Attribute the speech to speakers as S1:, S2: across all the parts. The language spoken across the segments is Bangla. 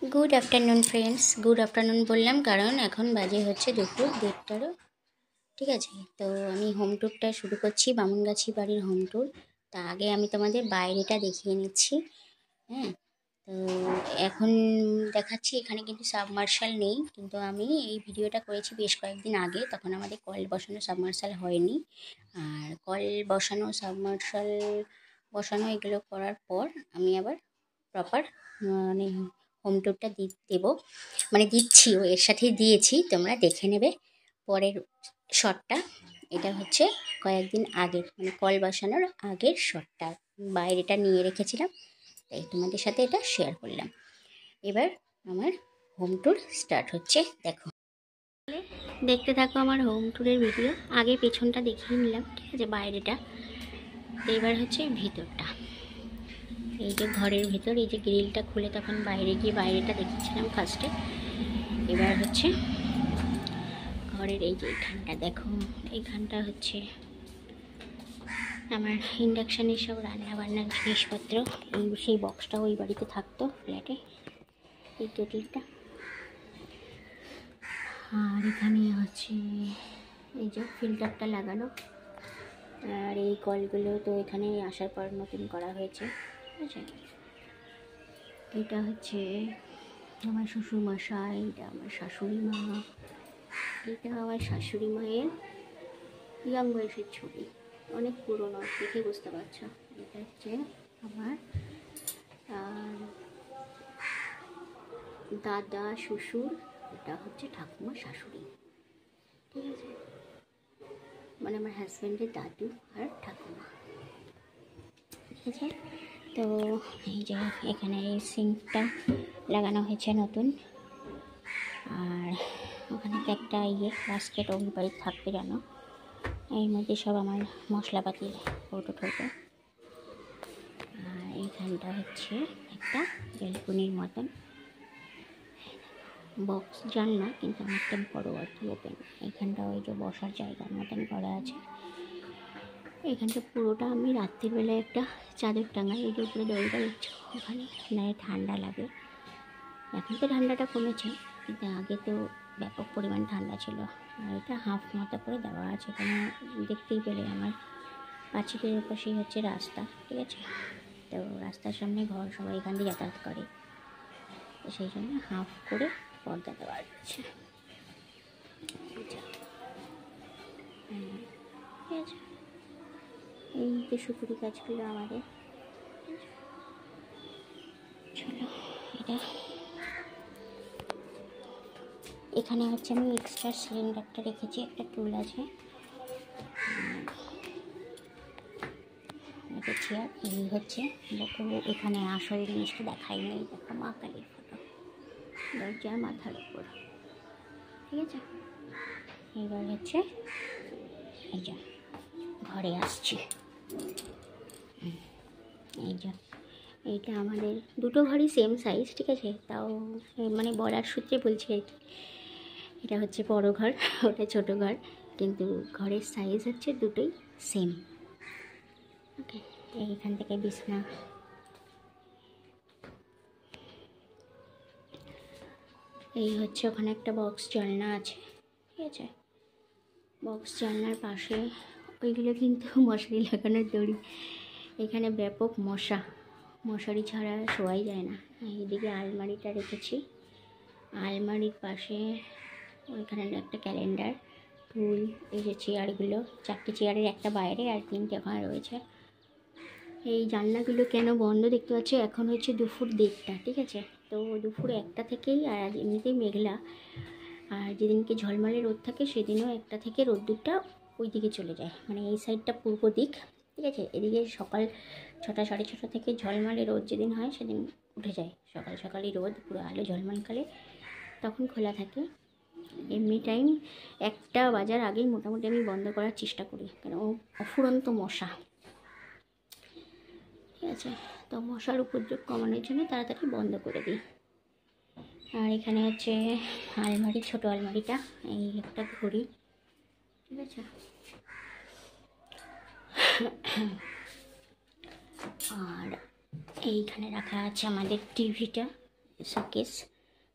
S1: Good afternoon friends. Good afternoon বললাম কারণ এখন বাজে হচ্ছে দুপুর 1:30। ঠিক আছে, তো আমি হোম ট্যুরটা শুরু করছি, বামুনগাছি বাড়ির হোম ট্যুর। তা আগে আমি তোমাদের বাইরেটা দেখিয়ে নিচ্ছি। হ্যাঁ, তো এখন দেখাচ্ছি, এখানে কিন্তু সাবমার্শাল নেই, কিন্তু আমি এই ভিডিওটা করেছি বেশ কয়েকদিন আগে, তখন আমাদের কল বসানো সাবমার্শাল হয়নি। আর কল বসানো সাবমার্শাল বসানো এগুলো করার পর আমি আবার প্রপার মানে হোম ট্যুরটা দেবো, মানে দিচ্ছিও, এর সাথেই দিয়েছি, তোমরা দেখে নেবে পরের শটটা। এটা হচ্ছে কয়েকদিন আগের, মানে কল বসানোর আগের শটটা, বাইরেটা নিয়ে রেখেছিলাম, তাই তোমাদের সাথে এটা শেয়ার করলাম। এবার আমার হোম ট্যুর স্টার্ট হচ্ছে, দেখো, দেখতে থাকো আমার হোম ট্যুরের ভিডিও। আগে পেছনটা দেখিয়ে নিলাম, ঠিক আছে, বাইরেটা। এবার হচ্ছে ভিতরটা, এই যে ঘরের ভিতর, এই যে গ্রিলটা খুলে তখন বাইরে গিয়ে বাইরেটা দেখেছিলাম ফার্স্টে। এবার হচ্ছে ঘরের এই যে এইখানটা, দেখো এইখানটা হচ্ছে আমার ইন্ডাকশানের সব রান্না বান্নার জিনিসপত্র। এই সেই বক্সটা ওই বাড়িতে থাকতো, ফ্ল্যাটে, এই কেটলিটা। আর এখানে হচ্ছে এই যে ফিল্টারটা লাগানো, আর এই কলগুলো তো এখানে আসার পর নতুন করা হয়েছে, ঠিক আছে। এটা হচ্ছে আমার শ্বশুরমশাই, এটা আমার শাশুড়ি মা, এটা আমার শাশুড়ি মায়ের ইয়াং বয়সের ছবি, অনেক পুরনো, দেখে বুঝতে পারছো। এটা হচ্ছে আমার দাদা শ্বশুর, এটা হচ্ছে ঠাকুমা শাশুড়ি, ঠিক আছে, মানে আমার হাজব্যান্ডের দাদু আর ঠাকুমা, ঠিক আছে। তো এই যে এখানে এই সিঙ্কটা লাগানো হয়েছে নতুন, আর ওখানে তো একটা বাস্কেট ওই বাড়ি থাকবে জানো, এর মধ্যে সব আমার মশলাপাতি কৌটো ঠৌটো। আর এইখানটা হচ্ছে একটা বেলকুনির মতন বক্স, জানলা কিন্তু অনেকটা বড় আর কি, ওপেন। এখানটা ওই যে বসার জায়গার মতন করা আছে। এখানটা পুরোটা আমি রাত্রিবেলায় একটা চাদর টাঙাই, এই যে উপরে দড়িটা দেখছো, ওখানে নয় ঠান্ডা লাগে। এখন তো ঠান্ডাটা কমেছে, কিন্তু আগে তো ব্যাপক পরিমাণ ঠান্ডা ছিল। আর এটা হাফ মতো করে দেওয়া আছে, এখানে দেখতেই পেলে আমার পাঁচিলের পাশেই হচ্ছে রাস্তা, ঠিক আছে। তো রাস্তার সামনে ঘর, সবাই এখান দিয়ে যাতায়াত করে, তো সেই জন্য হাফ করে পর্দা দেওয়া রয়েছে, ঠিক আছে। এই তো সুপুরি গাছগুলো আমাদের, চলো এটা এখানে হচ্ছে আমি এক্সট্রা সিলিন্ডারটা রেখেছি, একটা টুল আছে, এটা চেয়ার। এই হচ্ছে দেখো, এখানে আসল জিনিসটা দেখাই নেই, দেখো মা কালীর ফটো দরজার মাথার উপর, ঠিক আছে। এবার হচ্ছে এই যে ঘরে আসছি, এই যে এইটা আমাদের দুটো ঘরই সেম সাইজ, ঠিক আছে, তাও মানে বলার সূত্রে বলছি আর কি। এটা হচ্ছে বড় ঘর, ওটা ছোট ঘর, কিন্তু ঘরের সাইজ হচ্ছে দুটোই সেম, ওকে। এইখান থেকে বিছনা, এই হচ্ছে ওখানে একটা বক্স জানলা আছে, ঠিক আছে। বক্স জানলার পাশে ওইগুলো কিন্তু মশারি লাগানোর দড়ি। এখানে ব্যাপক মশা, মশারি ছাড়া শোয়াই যায় না। এইদিকে আলমারিটা রেখেছি, আলমারির পাশে ওইখানে একটা ক্যালেন্ডার, টুল, এই যে চেয়ারগুলো, 4টে চেয়ারের একটা বাইরে আর 3টে ওখানে রয়েছে। এই জানলাগুলো কেন বন্ধ দেখতে পাচ্ছি, এখন হচ্ছে দুপুর 1:30, ঠিক আছে। তো দুপুর 1টা থেকেই, আর এমনিতেই মেঘলা, আর যেদিনকে ঝলমলে রোদ থাকে সেদিনও 1টা থেকে রোদ্দুরটা ওই দিকে চলে যায়, মানে এই সাইডটা পূর্ব দিক, ঠিক আছে। এদিকে সকাল 6টা 6:30 থেকে ঝলমলে রোদ যেদিন হয় সেদিন উঠে যায়, সকাল সকালই রোদ পুরো আলো ঝলমলকালে, তখন খোলা থাকে। এমনি টাইম 1টা বাজার আগেই মোটামুটি আমি বন্ধ করার চেষ্টা করি, কারণ অফুরন্ত মশা, ঠিক আছে। তো মশার উপদ্রব কমানোর জন্য তাড়াতাড়ি বন্ধ করে দিই। আর এখানে হচ্ছে আলমারি, ছোটো আলমারিটা, এই একটা ঘড়ি, ঠিক আছে। আর এইখানে রাখা আছে আমাদের টিভিটা, শোকেস,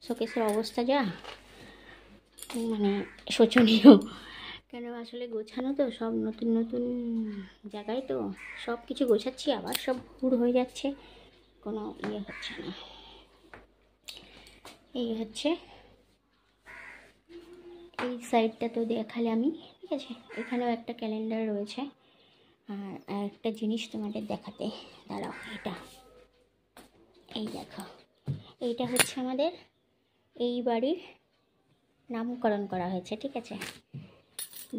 S1: শোকেসের অবস্থা যা মানে শোচনীয়। কেন আসলে গোছানো তো সব নতুন নতুন জায়গায়, তো সব কিছু গোছাচ্ছি আবার সব ভুল হয়ে যাচ্ছে, কোনো ইয়ে হচ্ছে না। এই হচ্ছে এই সাইডটা তো দেখালে আমি, ঠিক আছে। এখানেও একটা ক্যালেন্ডার রয়েছে। আর একটা জিনিস তোমাদের দেখাতে দাঁড়াও, এই দেখো, এইটা হচ্ছে আমাদের এই বাড়ির নামকরণ করা হয়েছে, ঠিক আছে।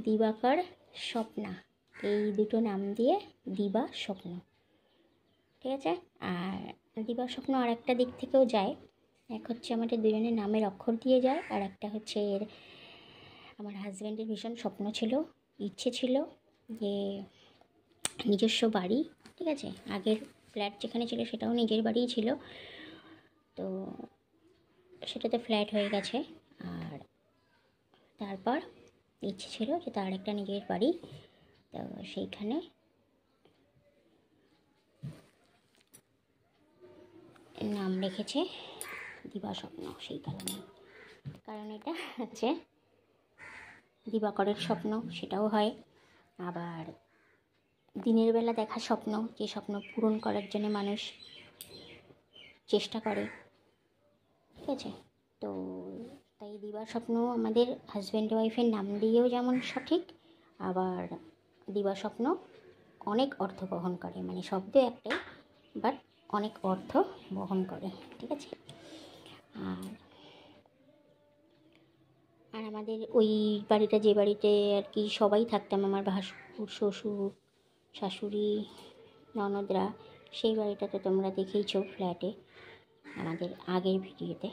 S1: দিবাকর স্বপ্না, এই দুটো নাম দিয়ে দিবা স্বপ্ন, ঠিক আছে। আর দিবা স্বপ্ন আর একটা দিক থেকেও যায়, এক হচ্ছে আমাদের দুজনের নামের অক্ষর দিয়ে যায়, আর একটা হচ্ছে আমার হাজব্যান্ডের ভীষণ স্বপ্ন ছিল, ইচ্ছে ছিল যে নিজস্ব বাড়ি, ঠিক আছে। আগের ফ্ল্যাট যেখানে ছিল সেটাও নিজের বাড়িই ছিল, তো সেটাতে ফ্ল্যাট হয়ে গেছে। আর তারপর ইচ্ছে ছিল যে তার একটা নিজের বাড়ি, তো সেইখানে নাম রেখেছে দিবা স্বপ্ন, সেই কারণ এটা হচ্ছে দিবাকরের স্বপ্ন, সেটাও হয়। আবার দিনের বেলা দেখা স্বপ্ন, যে স্বপ্ন পূরণ করার জন্য মানুষ চেষ্টা করে, ঠিক আছে। তো তাই দিবা স্বপ্ন আমাদের হাজব্যান্ড ওয়াইফের নাম দিয়েও যেমন সঠিক, আবার দিবা স্বপ্ন অনেক অর্থ বহন করে, মানে শব্দ একটাই বাট অনেক অর্থ বহন করে, ঠিক আছে। আর আমাদের ওই বাড়িটা, যে বাড়িতে আর কি সবাই থাকতাম, আমার ভাসুর, শ্বশুর, শাশুড়ি, ননদরা, সেই বাড়িটা তো তোমরা দেখেইছো ফ্ল্যাটে আমাদের আগের ভিডিওতে।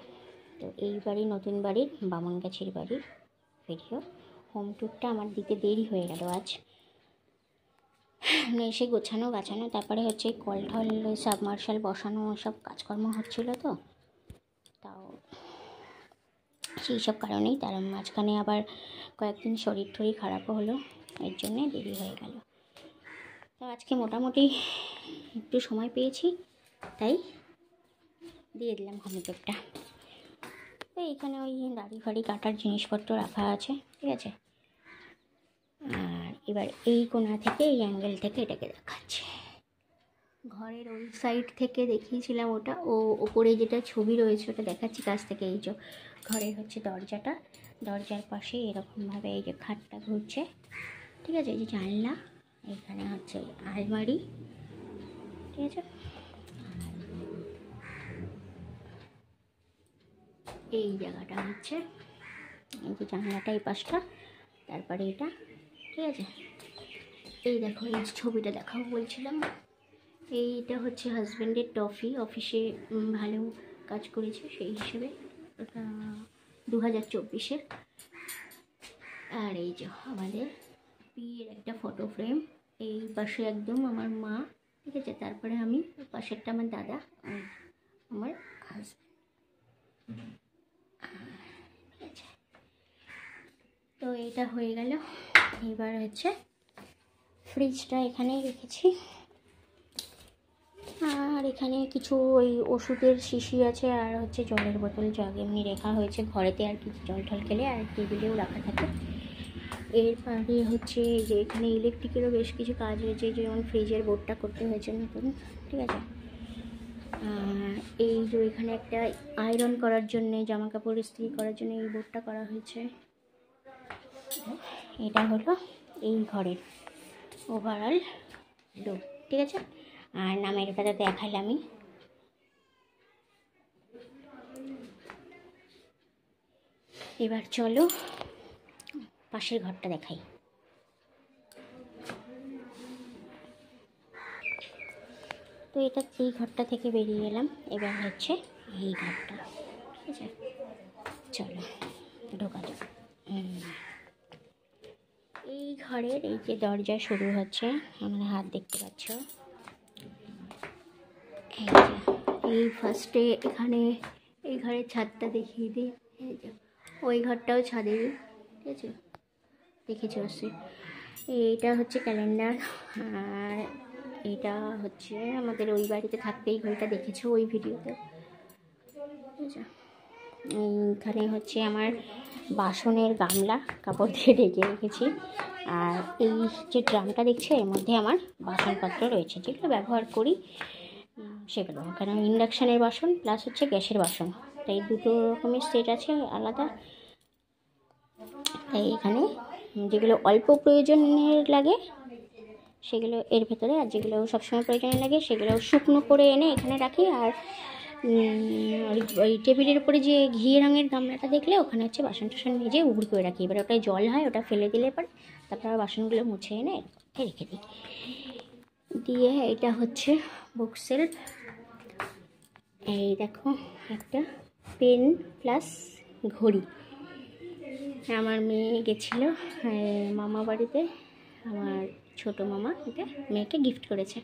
S1: তো এই বাড়ি, নতুন বাড়ির বামনগাছির বাড়ির ভিডিও, হোম ট্যুরটা আমার দিতে দেরি হয়ে গেল আজ, এসে গোছানো গাছানো, তারপরে হচ্ছে কল ঠল সাবমার্শাল বসানো, সব কাজকর্ম হচ্ছিলো, তো তাও সেই সব কারণেই তার মাঝখানে আবার কয়েকদিন শরীর টরীর খারাপও হলো, এর জন্যে দেরি হয়ে গেল। তো আজকে মোটামুটি একটু সময় পেয়েছি, তাই দিয়ে দিলাম হোম ট্যুরটা। তো এইখানে ওই দাড়ি ফাড়ি কাটার জিনিসপত্র রাখা আছে, ঠিক আছে। আর এবার এই কোণা থেকে, এই অ্যাঙ্গেল থেকে এটাকে দেখাচ্ছে। ঘরের ওই সাইড থেকে দেখিয়েছিলাম ওটা, ও ওপরে যেটা ছবি রয়েছে ওটা দেখাচ্ছি কাছ থেকে। এই যে ঘরের হচ্ছে দরজাটা, দরজার পাশে এরকমভাবে এই যে খাটটা ঘুরছে, ঠিক আছে। এই যে জানলা, এখানে হচ্ছে আলমারি, ঠিক আছে। এই জায়গাটা হচ্ছে এই যে জানলাটা, এই পাশটা, তারপরে এটা, ঠিক আছে। এই দেখো, এই ছবিটা দেখাও বলছিলাম, এইটা হচ্ছে হাজব্যান্ডের ট্রফি, অফিসে ভালো কাজ করেছে সেই হিসেবে, ওটা 2024-এর। আর এই যে আমাদের বিয়ের একটা ফটো ফ্রেম, এই পাশে একদম আমার মা, ঠিক আছে। তারপরে আমি, পাশেরটা আমার দাদা, আর আমার হাজব্যান্ড, ঠিক আছে। তো এটা হয়ে গেল। এবার হচ্ছে ফ্রিজটা এখানেই রেখেছি, আর এখানে কিছু ওই ওষুধের শিশি আছে, আর হচ্ছে জলের বোতল জগ এমনি রাখা হয়েছে ঘরেতে, আর কিছু জল টল খেলে, আর টেবিলেও রাখা থাকে। এরপরে হচ্ছে যে এখানে ইলেকট্রিকেরও বেশ কিছু কাজ হয়েছে, যেমন ফ্রিজের বোর্ডটা করতে হয়েছে নতুন, ঠিক আছে। এই যে এখানে একটা আয়রন করার জন্যে, জামা কাপড় ইস্ত্রি করার জন্য এই বোর্ডটা করা হয়েছে। এটা হলো এই ঘরের ওভারঅল লুক, ঠিক আছে। আর নামের কথা দেখালামই। এবার চলো পাশের ঘরটা দেখাই। তো এটা এই ঘরটা থেকে বেরিয়ে এলাম, এবার হচ্ছে এই ঘরটা, ঠিক আছে। চলো ঢোকা যাক। এই ঘরের এই যে দরজা শুরু হচ্ছে, আমার হাত দেখতে পাচ্ছ, এই যে এই ফার্স্টে এখানে এই ঘরের ছাদটা দেখিয়ে দিই, এই যে ওই ঘরটাও ছাদে, ঠিক আছে, দেখেছি অবশ্যই। এইটা হচ্ছে ক্যালেন্ডার, আর এটা হচ্ছে আমাদের ওই বাড়িতে থাকতে এই ঘড়িটা দেখেছো ওই ভিডিওতে, আছে। এইখানে হচ্ছে আমার বাসনের গামলা কাপড় দিয়ে ঢেকে রেখেছি। আর এই যে ড্রামটা দেখছে এর মধ্যে আমার বাসনপত্র রয়েছে, যেগুলো ব্যবহার করি সেগুলো। কারণ ইন্ডাকশানের বাসন প্লাস হচ্ছে গ্যাসের বাসন, তাই দুটো রকমের সেট আছে আলাদা। তাই এখানে যেগুলো অল্প প্রয়োজনের লাগে সেগুলো এর ভেতরে, আর যেগুলো সবসময় প্রয়োজনে লাগে সেগুলো শুকনো করে এনে এখানে রাখি। আর ওই টেবিলের উপরে যে ঘি রঙের গামলাটা দেখলে ওখানে হচ্ছে বাসন টাসন ভেজে উবড়ি করে রাখি। এবার ওটাই জল হয়, ওটা ফেলে দিলে পরে তারপর বাসনগুলো মুছে এনে রেখে দিই। দিয়ে এটা হচ্ছে বুকসেল। এই দেখো একটা পেন প্লাস ঘড়ি। আমার মেয়ে গেছিলো মামা বাড়িতে, আমার ছোটো মামা এটা মেয়েকে গিফট করেছে।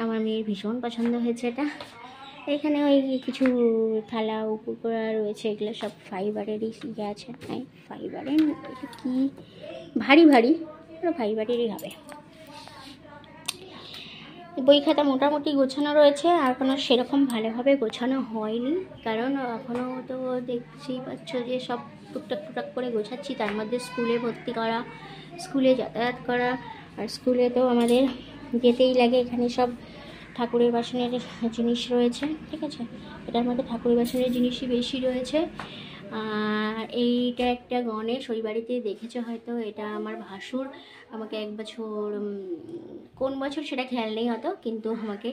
S1: আমার মেয়ের ভীষণ পছন্দ হয়েছে এটা। এখানে ওই কিছু থালা উপকরা রয়েছে, এগুলো সব ফাইবারেরই ইয়ে আছে। ফাইবারের এটা কি ভারী ভারী, ফাইবারেরই হবে। বই খাতা মোটামুটি গোছানো রয়েছে, আর কোনো সেরকম ভালোভাবে গোছানো হয়নি, কারণ এখনও তো দেখতেই পাচ্ছ যে সব টুকটাক টুকটাক করে গোছাচ্ছি। তার মধ্যে স্কুলে ভর্তি করা, স্কুলে যাতায়াত করা, আর স্কুলে তো আমাদের যেতেই লাগে। এখানে সব ঠাকুরের বাসনের জিনিস রয়েছে, ঠিক আছে। এটার মধ্যে ঠাকুরের বাসনের জিনিসই বেশি রয়েছে। আর এইটা একটা গণেশ, ওই বাড়িতে দেখেছো হয়তো। এটা আমার ভাসুর আমাকে এক বছর, কোন বছর সেটা খেয়াল নেই হয়তো, কিন্তু আমাকে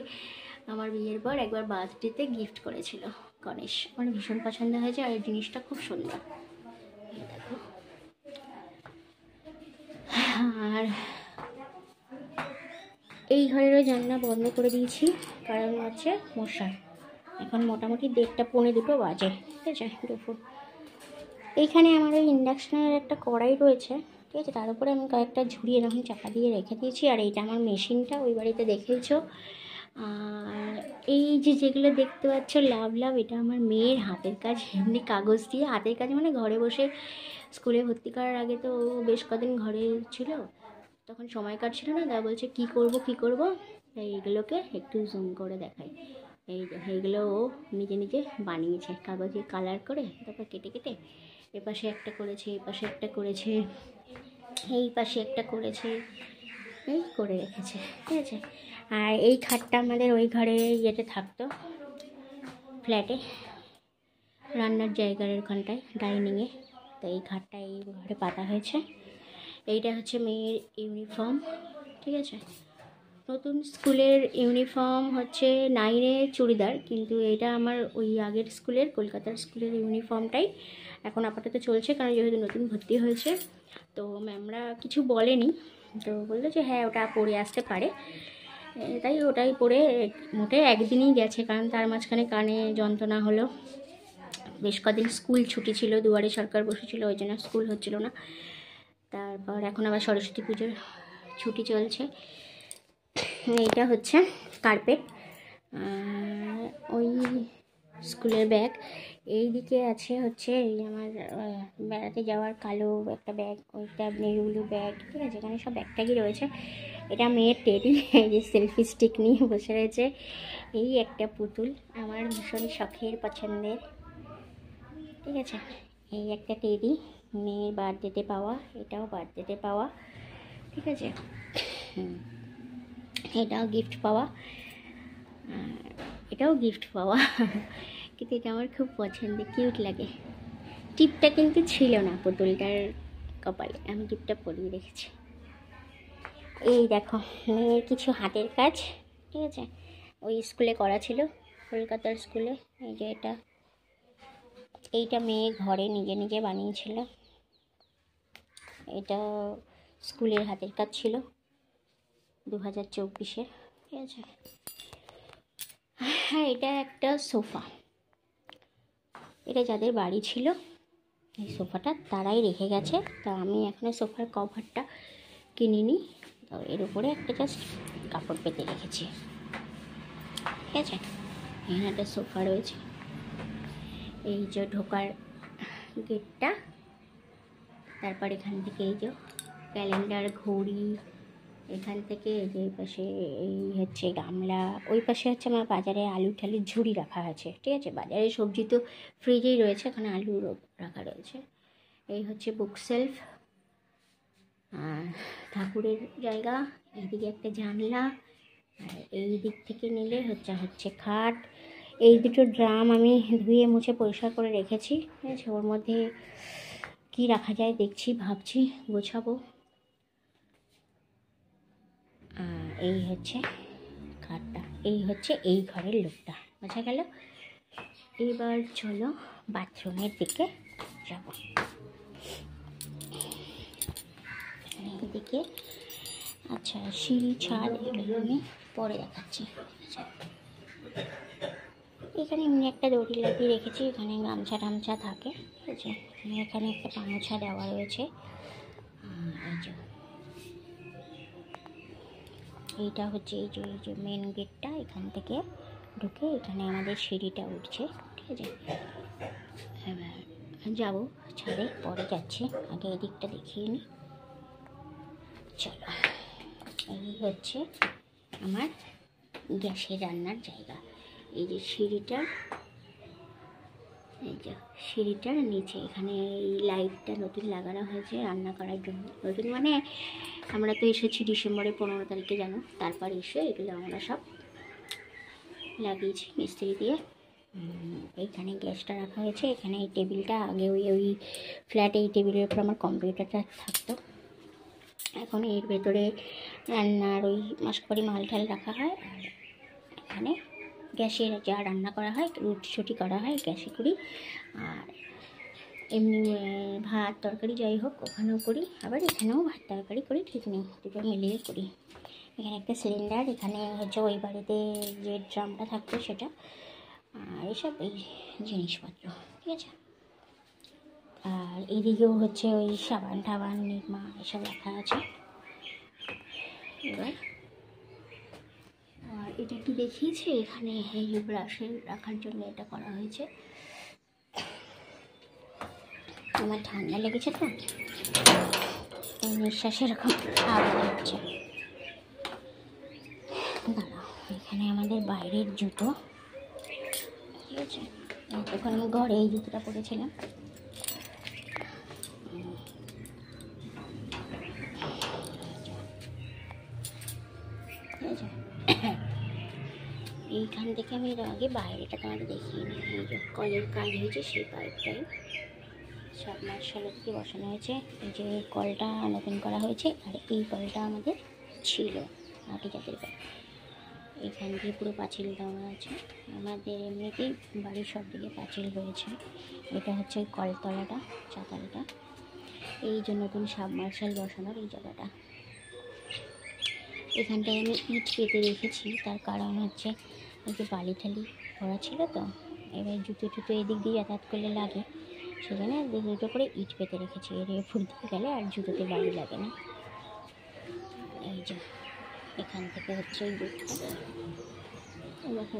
S1: আমার বিয়ের পর একবার বার্থডেতে গিফট করেছিল গণেশ। আমার ভীষণ পছন্দ হয়েছে, আর এই জিনিসটা খুব সুন্দর। দেখো, আর এই ঘরেরও জানলা বন্ধ করে দিয়েছি, কারণ হচ্ছে মশা। এখন মোটামুটি 1:30 পৌনে 2 বাজে, ঠিক আছে, দুপুর। এইখানে আমার ওই ইন্ডাকশানের একটা কড়াই রয়েছে, ঠিক আছে, তার উপরে আমি কয়েকটা ঝুড়ি এরকম চাপা দিয়ে রেখে দিয়েছি। আর এইটা আমার মেশিনটা, ওই বাড়িতে দেখেছ। আর এই যে যেগুলো দেখতে পাচ্ছ লাভ লাভ, এটা আমার মেয়ের হাতের কাজ, এমনি কাগজ দিয়ে হাতের কাজ, মানে ঘরে বসে স্কুলে ভর্তি করার আগে তো বেশ কদিন ঘরে ছিল, তখন সময় কাটছিল না, তা বলছে কি করব, তাই এইগুলোকে একটু জুম করে দেখাই। এইগুলো ও নিজে নিজে বানিয়েছে, কাগজে কালার করে তারপর কেটে কেটে এপাশে একটা করেছে, এপাশে একটা করেছে, এই পাশে একটা করেছে, এই করে রেখেছে, ঠিক আছে। আর এই খাটটা আমাদের ওই ঘরে ইয়েতে থাকতো, ফ্ল্যাটে, রান্নার জায়গার ওখানটায় ডাইনিংয়ে, তো এই খাটটা এই ঘরে পাতা হয়েছে। এইটা হচ্ছে মেয়ের ইউনিফর্ম, ঠিক আছে। নতুন স্কুলের ইউনিফর্ম হচ্ছে 9-এর চুড়িদার, কিন্তু এটা আমার ওই আগের স্কুলের, কলকাতার স্কুলের ইউনিফর্মটাই এখন আপাতত চলছে, কারণ যেহেতু নতুন ভর্তি হয়েছে। তো ম্যামরা কিছু বলেনি, তো বললো যে হ্যাঁ ওটা পরে আসতে পারে, তাই ওটাই পরে মোটে একদিনই গেছে, কারণ তার মাঝখানে কানে যন্ত্রণা হলো। বেশ কদিন স্কুল ছুটি ছিল, দুয়ারে সরকার বসেছিল, ওই জন্য স্কুল হচ্ছিল না। তারপর এখন আবার সরস্বতী পুজোর ছুটি চলছে। এইটা হচ্ছে কার্পেট, ওই স্কুলের ব্যাগ। এই দিকে আছে হচ্ছে এই আমার বেড়াতে যাওয়ার কালো একটা ব্যাগ, ওইটা নেভি ব্লু ব্যাগ, ঠিক আছে। এখানে সব ব্যাগ ট্যাগই রয়েছে। এটা মেয়ের টেডি, এই যে সেলফি স্টিক নিয়ে বসে রয়েছে। এই একটা পুতুল আমার ভীষণ শখের পছন্দের, ঠিক আছে। এই একটা টেডি মেয়ের বার্থডেতে পাওয়া, এটাও বার্থডেতে পাওয়া, ঠিক আছে। এটাও গিফট পাওয়া, এটাও গিফট পাওয়া, কিন্তু এটা আমার খুব পছন্দের, কিউট লাগে। টিপটা কিন্তু ছিল না পুতুলটার কপালে, আমি টিপটা পরিয়ে রেখেছি। এই দেখো মেয়ের কিছু হাতের কাজ, ঠিক আছে, ওই স্কুলে করা ছিল, কলকাতার স্কুলে। এই যে এইটা মেয়ে ঘরে নিজে নিজে বানিয়েছিল, এটা স্কুলের হাতের কাজ ছিল 2024-এ, ঠিক আছে। হ্যাঁ, এটা একটা সোফা, এটা যাদের বাড়ি ছিল এই সোফাটা তারাই রেখে গেছে, তা আমি এখনও সোফার কভারটা কিনিনি, তো এর উপরে একটা জাস্ট কাপড় পেতে রেখেছি, ঠিক আছে। এখানে একটা সোফা রয়েছে, এই যে ঢোকার গেটটা, তারপর এখান থেকে এই যে ক্যালেন্ডার, ঘড়ি, এখান থেকে এই যে এই পাশে এই হচ্ছে গামলা, ওই পাশে হচ্ছে আমার বাজারে আলু ঠালুর ঝুড়ি রাখা আছে, ঠিক আছে। বাজারে সবজি তো ফ্রিজেই রয়েছে, এখানে আলু রাখা রয়েছে। এই হচ্ছে বুক সেলফ, আর ঠাকুরের জায়গা। এইদিকে একটা জানলা, আর এই দিক থেকে নিলে হচ্ছে খাট। এই দুটো ড্রাম আমি ধুয়ে মুছে পরিষ্কার করে রেখেছি, ঠিক আছে। ওর মধ্যে কি রাখা যায় দেখছি, ভাবছি গোছাবো। এই হচ্ছে খাটটা, এই হচ্ছে এই ঘরের লোকটা, বোঝা গেল। এবার চলো বাথরুমের দিকে যাব। এইদিকে আচ্ছা সিঁড়ি ছাদ এগুলো আমি পরে দেখাচ্ছি। এখানে এমনি একটা দড়ি লাগিয়ে রেখেছি, এখানে গামছা টামছা থাকে, ঠিক আছে। এখানে একটা পামোছা দেওয়া রয়েছে। এই যে এইটা হচ্ছে এই যে মেন গেটটা, এখান থেকে ঢুকে এখানে আমাদের সিঁড়িটা উঠছে, ঠিক আছে। এবার যাবো ছাদে, পরে যাচ্ছি, আগে এদিকটা দেখিয়ে নিই। চলো, এই হচ্ছে আমার গ্যাসের রান্নার জায়গা। এই যে সিঁড়িটা, এই যে সিঁড়িটার নিচে এখানে এই লাইটটা নতুন লাগানো হয়েছে রান্না করার জন্য। নতুন মানে আমরা তো এসেছি ডিসেম্বরের 15 তারিখে, জানো, তারপর এসে এগুলো আমরা সব লাগিয়েছি মিস্ত্রি দিয়ে। এইখানে গ্যাসটা রাখা হয়েছে, এখানে এই টেবিলটা, আগে ওই ফ্ল্যাটে এই টেবিলের উপর আমার কম্পিউটারটা থাকতো। এখন এর ভেতরে রান্নার ওই মাসকরি মাল ঠাল রাখা হয়। আর এখানে গ্যাসের যা রান্না করা হয়, রুটি ছুটি করা হয় গ্যাসে করি। আর এমনি ভাত তরকারি যাই হোক ওখানেও করি, আবার এখানেও ভাত তরকারি করি, ঠিক নেই, দুটো মিলিয়ে করি। এখানে একটা সিলিন্ডার, এখানে হচ্ছে ওই বাড়িতে যে ড্রামটা থাকতো সেটা, আর এসব এই জিনিসপত্র, ঠিক আছে। আর এদিকেও হচ্ছে ওই সাবান টাবান নিরমা এসব রাখা আছে। এবার আর এটা কি দেখিয়েছে, এখানে এই ব্রাশে রাখার জন্য এটা করা হয়েছে। আমার ঠান্ডা লেগেছে তো, নিঃশ্বাস এরকম আওয়াজ হচ্ছে। দাঁড়াও, এখানে আমাদের বাইরের জুতো, ঠিক আছে। তখন আমি ঘরে এই জুতোটা পরেছিলাম। ঠিক আছে, এইখান থেকে আমি এর আগে বাইরেটা তোমাদের দেখিয়ে নিই। এই যে কলের কাজ হয়েছে, সেই পাইপটাই সাবমার্শালের দিকে বসানো হয়েছে। এই যে কলটা নতুন করা হয়েছে, আর এই কলটা আমাদের ছিল মাটি জাতের কল। এখান দিয়ে পুরো পাঁচিল দেওয়া আছে, আমাদের এমনিতেই বাড়ির সব দিকে পাঁচিল রয়েছে। এটা হচ্ছে ওই কলতলাটা, চাতালটা, এই যে নতুন সাবমার্শাল বসানোর এই জায়গাটা। এখানটায় আমি ইট পেতে রেখেছি, তার কারণ হচ্ছে এই যে বালি ঠালি ভরা ছিল তো, এবার জুতো টুতো এদিক দিয়ে যাতায়াত করলে লাগে, সেখানে দুটো করে ইট পেতে রেখেছি। এর ফুট দিয়ে গেলে আর জুতোতে বালি লাগে না। এই যে এখান থেকে হচ্ছে এই জুতোটা,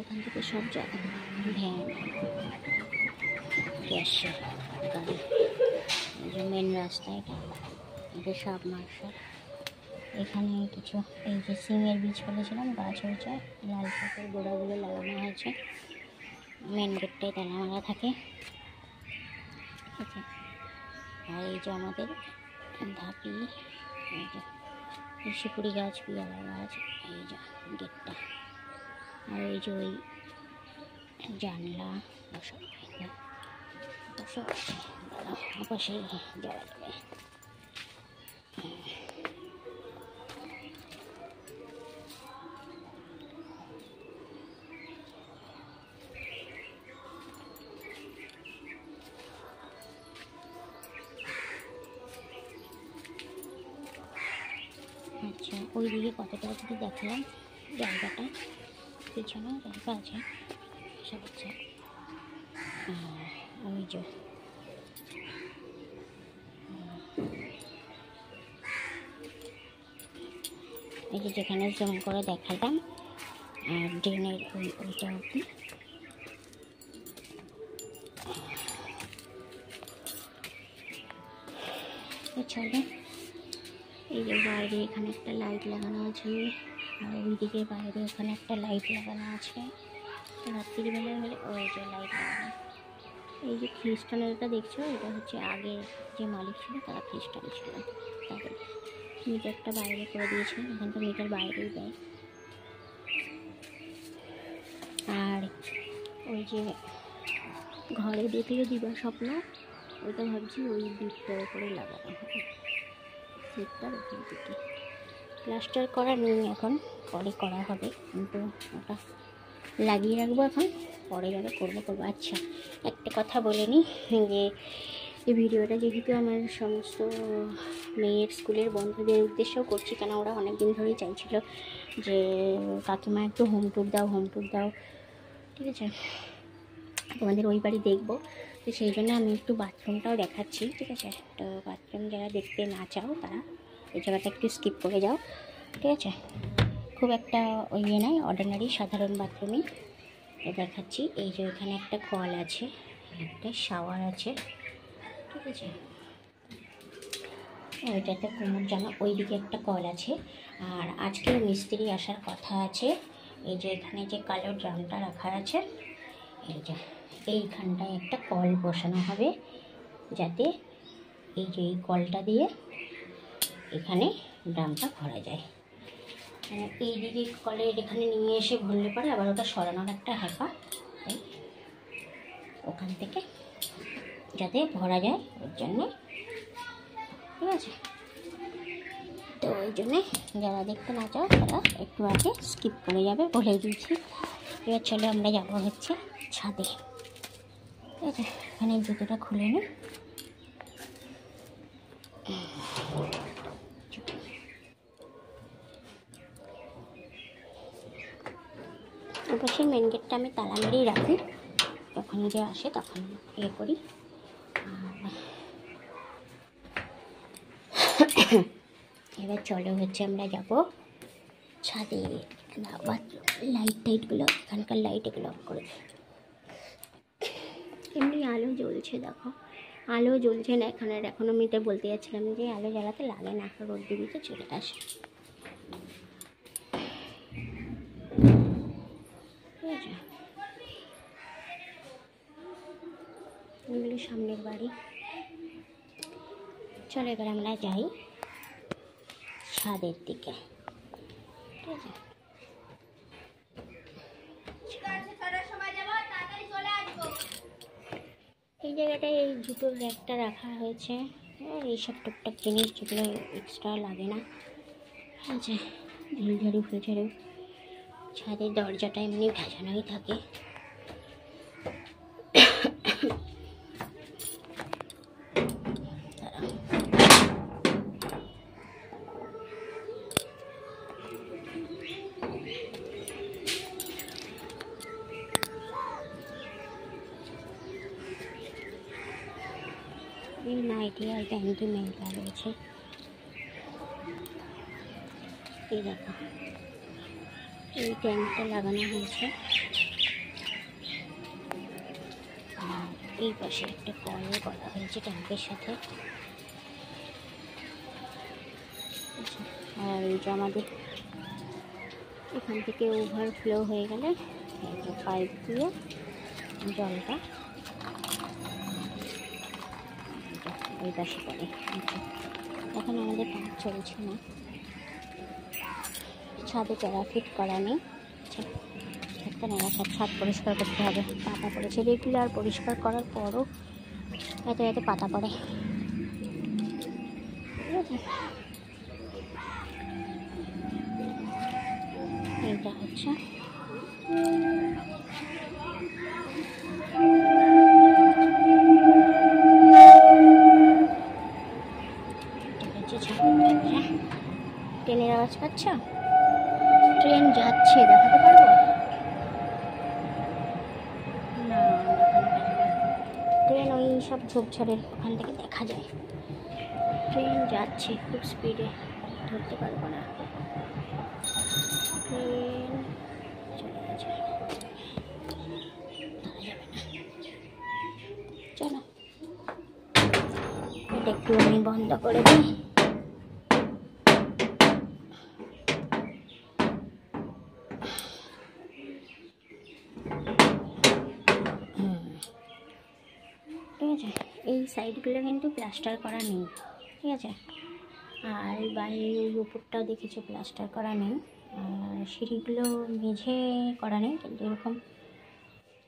S1: এখান থেকে সব জায়গা ভ্যান গ্যাসের গাড়ি, এই যে মেন রাস্তা, এটা সাবমার্শাল। এখানে কিছু এই যে সিমের বীজ ফেলেছিলাম, গাছ হয়েছে, লাল শাকের গোড়াগুলো লাগানো হয়েছে। মেন গেটটাই তালা মারা থাকে, ঠিক আছে। আর এই যে আমাদের ধাপি, এই যে সুপুরি গাছ, পিয়ারা গাছ, এই যে গেটটা, আর এই যে ওই জানলা ওসব ওসব পাশেই যাওয়া যাবে। আচ্ছা, ওইদিকে কতটা যদি দেখালাম জায়গাটা, পিছনে জায়গা আছে সব আছে। ওই যে এই যে যেখানে জুম করে দেখালাম, আর ড্রেনের ওইটা অবধি। চলো এই যে বাইরে এখানে একটা লাইট লাগানো আছে, আর ওইদিকে বাইরে ওখানে একটা লাইট লাগানো আছে। রাত্রিবেলা হলে ওই যে লাইট লাগানো। এই যে খ্রিস্টানেরটা দেখছো, এটা হচ্ছে আগে যে মালিক ছিল তারা খ্রিস্টান ছিল, তাদের মিটারটা বাইরে করে দিয়েছে, এখানটা মিটার বাইরেই দেয়। আর ওই যে ঘরে দেখলে দিবা স্বপ্ন, ওইটা ভাবছি ওই দিকটার উপরে লাগানো হবে, দিকটার ওখান থেকে। প্লাস্টার করা নেই এখন, পরে করা হবে, কিন্তু ওটা লাগিয়ে রাখবো এখন, পরে যাবে করবো। আচ্ছা, একটা কথা বলে নিই যে এই ভিডিওটা যেহেতু আমার সমস্ত মেয়ের স্কুলের বন্ধুদের উদ্দেশ্যেও করছি, কেন ওরা অনেক দিন ধরেই চাইছিল যে কাকিমা একটু হোম ট্যুর দাও, ঠিক আছে, তোমাদের ওই বাড়ি দেখবো। তো সেই জন্য আমি একটু বাথরুমটাও দেখাচ্ছি, ঠিক আছে। তো বাথরুম যারা দেখতে না চাও তারা এই জায়গাটা একটু স্কিপ করে যাও, ঠিক আছে। খুব একটা ওই ইয়ে নয়, অর্ডিনারি সাধারণ বাথরুমই দেখাচ্ছি। এই যে ওখানে একটা কল আছে, একটা শাওয়ার আছে, ঠিক আছে। ওইটাতে কোমর জামা, ওইদিকে একটা কল আছে। আর আজকে মিস্ত্রি আসার কথা আছে। এই যে এখানে যে কালো ড্রামটা রাখা আছে, এই যে এইখানটায় একটা কল বসানো হবে, যাতে এই যে এই কলটা দিয়ে এখানে ড্রামটা ভরা যায়। এই দিকে কলের এখানে নিয়ে এসে ভরলে পরে আবার ওটা সরানোর একটা হ্যাপা, ওখান থেকে যাতে ভরা যায় ওর জন্যে, ঠিক আছে। তো ওই জন্যে যারা দেখতে না চাও তারা একটু আগে স্কিপ করে যাবে, বলে দিয়েছি। এবার চলে আমরা যাবো হচ্ছে ছাদে, ঠিক আছে। এখানে জুতোটা খুলে নিই। অবশ্যই মেন গেটটা আমি তালা মেরেই রাখি, যখন যে আসে তখন ইয়ে করি। এবার চলো হচ্ছে আমরা যাব ছাদে। লাইট টাইটগুলো, এখানকার লাইট এগুলো অফ করে, এমনি আলো জ্বলছে, দেখো আলো জ্বলছে না এখানে। এখন আমি এটা বলতে যাচ্ছিলাম যে আলো জ্বালাতে লাগে না, রোদ দিবিতে চলে আসে, ঠিক আছে। এগুলো সামনের বাড়ি। চলো এবার আমরা যাই ছাদের দিকে, ঠিক আছে। এই জায়গাটায় এই জুতোর র্যাকটা রাখা হয়েছে, এইসব টুকটাক জিনিস যেগুলো এক্সট্রা লাগে না, ঠিক আছে। ঝুলঝাড়ু ফুলঝাড়ু, ছাদের দরজাটা এমনি ভেজানোই থাকে। এই নাইটি আর প্যান্টি মেলা রয়েছে, এই দেখো এই ট্যাঙ্কটা লাগানো হয়েছে। আর এই পাশে একটা কলও করা হয়েছে ট্যাঙ্কের সাথে। আর এই যে আমাদের এখান থেকে ওভারফ্লো হয়ে গেলে পাইপ দিয়ে জলটা ওই পাশে পড়ে। এখন আমাদের কাজ চলছে না, ছাদে চারা ফিট করা নেই, সব ছাদ পরিষ্কার করতে হবে। পাতা পড়েছে, রেগুলার পরিষ্কার করার পরও এত এত পাতা পড়ে, ঠিক আছে। এইটা হচ্ছে ট্রেনের আওয়াজ পাচ্ছ? ট্রেন যাচ্ছে, দেখাতে পারবো না, ট্রেন ওই সব ঝোপঝাড়ের ওখান থেকে দেখা যায়। ট্রেন যাচ্ছে খুব স্পিডে, ধরতে পারবো না। ট্রেন চলে গেছে, চলো এটা একটু আমি বন্ধ করে দিই। ঠিক আছে, এই সাইডগুলো কিন্তু প্লাস্টার করা নেই, ঠিক আছে। আর বাইরে ওই উপরটাও দেখেছো প্লাস্টার করা নেই। আর সিঁড়িগুলো মেঝে করা নেই, কিন্তু এরকম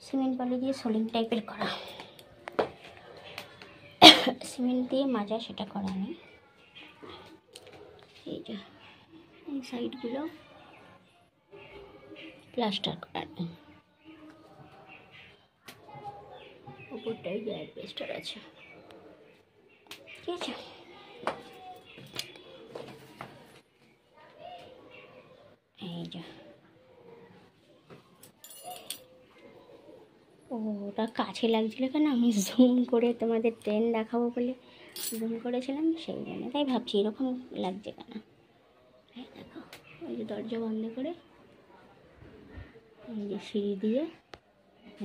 S1: সিমেন্ট বালি দিয়ে সোলিং টাইপের করা, সিমেন্ট দিয়ে মাজা সেটা করা নেই। এই যে এই সাইডগুলো প্লাস্টার করা নেই, উপরটাই যে অ্যাডবেস্টার আছে, ঠিক আছে। এই যে ওটা কাছে লাগছিল কেন, আমি জুম করে তোমাদের ট্রেন দেখাবো বলে জুম করেছিলাম, সেই জন্য তাই ভাবছি এরকম লাগছে কেন। দেখো ওই যে দরজা বন্ধ করে এই যে সিঁড়ি দিয়ে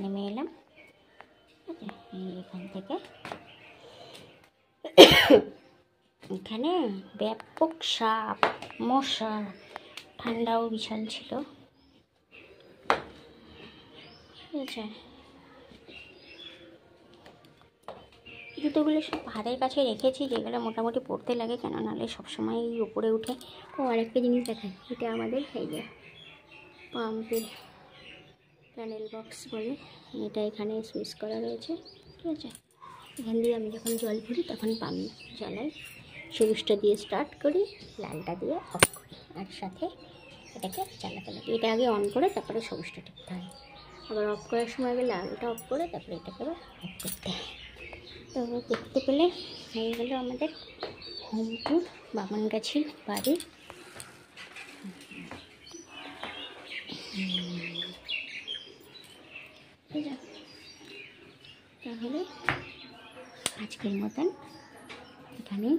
S1: নেমে এলাম, ঠিক আছে। এই এখান থেকে এখানে ব্যাপক সাপ মশা, ঠান্ডাও বিশাল ছিল, ঠিক আছে। জুতোগুলো সব হাতের কাছে রেখেছি, যেগুলো মোটামুটি পরতে লাগে, কেন নাহলে সবসময় উপরে উঠে। ও আরেকটা জিনিস দেখায়, এটা আমাদের এই যে পাম্পের প্যানেল বক্স বলে, এটা এখানে সুইচ করা রয়েছে, ঠিক আছে। এখান দিয়ে আমি যখন জল ভরি তখন পাম্প চালাই, সবুজটা দিয়ে স্টার্ট করি, লালটা দিয়ে অফ করি, আর সাথে এটাকে চালাতে লাগে। এটা আগে অন করে তারপরে সবুজটা টিপতে হয়, আবার অফ করার সময় আগে লালটা অফ করে তারপরে এটাকে আবার অফ করতে হয়। তো দেখতে পেলে হয়ে গেল আমাদের হোম ট্যুর বামনগাছি বাড়ি। তাহলে আজকের মতন এখানে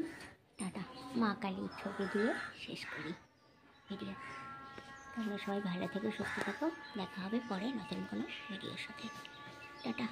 S1: টাটা, মা কালীর ছবি দিয়ে শেষ করি ভিডিও। তাহলে সবাই ভালো থেকো, সুস্থ থাকো, দেখা হবে পরে নতুন কোনো ভিডিওর সাথে। টাটা।